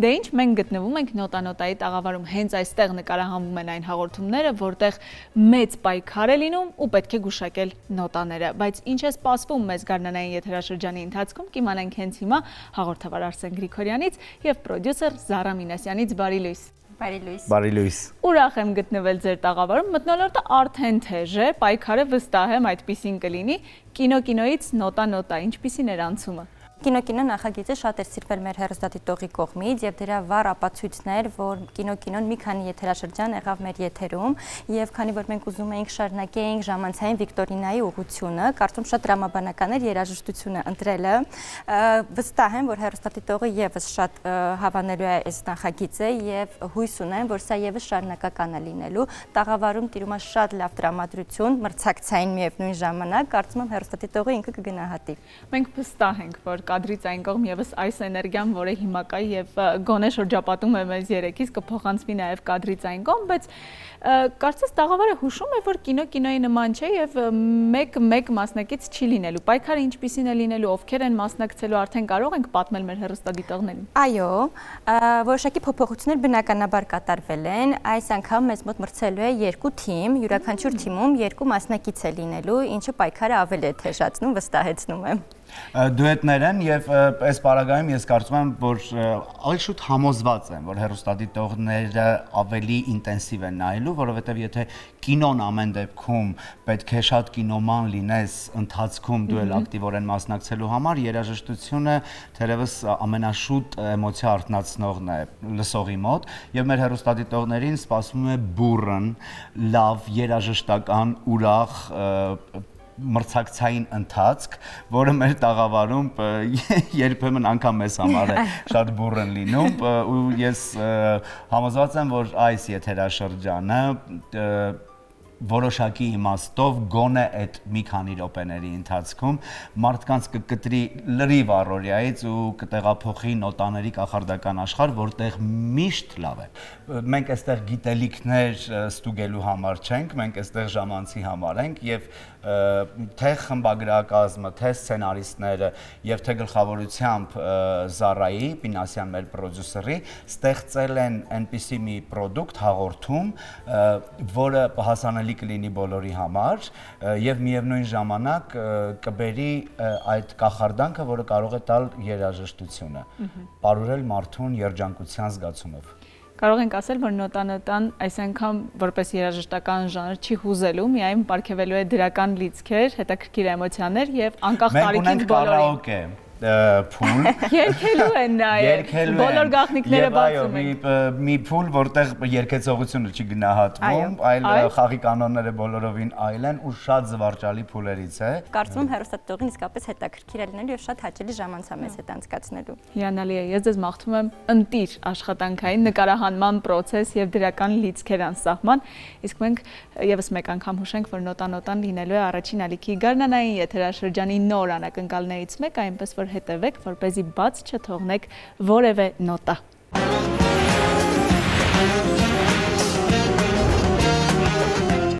Դե ինչ, մենք գտնվում ենք նոտանոտայի տաղավարում, հենց այստեղ նկարահանվում են այն հաղորդումները, որտեղ մեծ պայքար է լինում ու պետք է գուշակել նոտաները, բայց ինչ է սպասվում մեզ գարնանային եթերաշրջանի ընթացքում, կիմանանք հենց հիմա հաղորդավար Արսեն Գրիգորյանից և պրոդյուսեր Զարա Մինասյանից։ Բարի լույս։ Բարի լույս։ Ուրախ եմ գտնվել ձեր տաղավարում, մթնոլորտը արդեն թեժ է, պայքարը վստահ եմ այդպիսին կլինի, կինոյից նոտա, ինչպիսին էր անցումը։ Կինո նախագիծը շատ էր սիրվել մեր հեռուստադիտողի կողմից եւ դրա վառ ապացույցներ, որ կինոն մի քանի եթերաշրջան եղավ մեր եթերում եւ քանի որ մենք ուզում էինք շարունակեինք ժամանցային Վիկտորինայի ուղղությունը, կարծում շատ դրամաբանական էր երաժշտությունը ընտրելը։ Վստահ եմ, որ հեռուստադիտողը եւս շատ հավանելու է այս նախագիծը եւ հույս ունեմ, որ սա եւս շարունակական է լինելու։ Տաղավարում տիրում է շատ լավ տրամադրություն, մրցակցային միևնույն ժամանակ, կարծում եմ հեռուստադիտողը ինքը կգնահատի։ Մենք վստահ ենք, որ կադրից այն կողմ եւս այս էներգիան, որը հիմա կա եւ գոնե շրջապատում է մեզ երեքից, կփոխանցվի նաեւ կադրից այն կողմ, բայց կարծես տաղավարը հուշում է, որ կինոյի նման չէ եւ մեկ մասնակից չի լինելու։ Պայքարը ինչպիսին է լինելու, ովքեր են մասնակցելու, արդեն կարող ենք պատմել մեր հեռուստադիտողներին։ Այո, որոշակի փոփոխություններ բնականաբար կատարվել են։ Այս անգամ մեզ մոտ մրցելու է 2 թիմ, յուրաքանչյուր թիմում 2 մասնակից է լինելու, ինչը պայքարը ավելի է թեժացնում, վստահեցնում եմ։ Դուետներ են եւ այս պարագայում ես կարծում եմ, որ ավելի շուտ համոզված եմ, որ հեռուստադիտողները ավելի ինտենսիվ են նայելու, որովհետեւ եթե կինոն ամեն դեպքում պետք է շատ կինոման լինես ընթացքում դու էլ ակտիվորեն մասնակցելու համար, երաժշտությունը թերևս ամենաշուտ էմոցիա արթնացնողն է լսողի մոտ եւ մեր հեռուստադիտողներին սպասվում է բուրըն, լավ, երաժշտական, ուրախ մրցակցային ընթացք, որը մեր տաղավարում երբեմն անգամ մեզ համար է շատ բուրըն լինում ու ես համոզված եմ, որ այս եթերաշրջանը որոշակի իմաստով գոնե այդ մի քանի րոպեների ընթացքում մարդկանց կկտրի լրիվ առօրյայից ու կտեղափոխի նոտաների կախարդական աշխարհ, որտեղ միշտ լավ է։ Մենք այստեղ գիտելիքներ ստուգելու համար չենք, մենք այստեղ ժամանցի համար ենք եւ թե խմբագրակազմը, թե սցենարիստները եւ թե գլխավորությամբ Զարայի Մինասյան մեր պրոդյուսերի ստեղծել են այնպիսի մի պրոդուկտ հաղորդում, որը հասանելի կլինի բոլորի համար եւ միևնույն ժամանակ կբերի այդ կախարդանքը, որը կարող է տալ երաժշտությունը, պարուրել մարդուն երջանկության զգացումով։ Կարող ենք ասել, որ նոտան այս անգամ որպես երաժշտական ժանր չի հուզելու, միայն պարգևելու է դրական լիցքեր, հետաքրքիր էմոցիաներ եւ անկախ տարիքից բոլորին։ Փուլ երկելու են նաեւ բոլոր գաղտնիքները բացում են մի փուլ որտեղ երկեցողությունը չի գնահատվում այլ խաղի կանոնները բոլորովին այլ են ու շատ զվարճալի փուլերից է կարծում եմ հեռուստադիտողին իսկապես հետաքրքիր է լինելու եւ շատ հաճելի ժամանց է մեզ հետ անցկացնելու հիանալի է ես ձեզ մաղթում եմ ընտիր աշխատանքային նկարահանման process եւ դրական լիցքեր անսահման իսկ մենք եւս մեկ անգամ հուշենք որ նոտան լինելու է առաջին ալիքի գարնանային եթերաշրջանի նոր անակնկալներից մեկը այնպես որ հետևեք, որպեսզի բաց չթողնեք որևէ նոտա։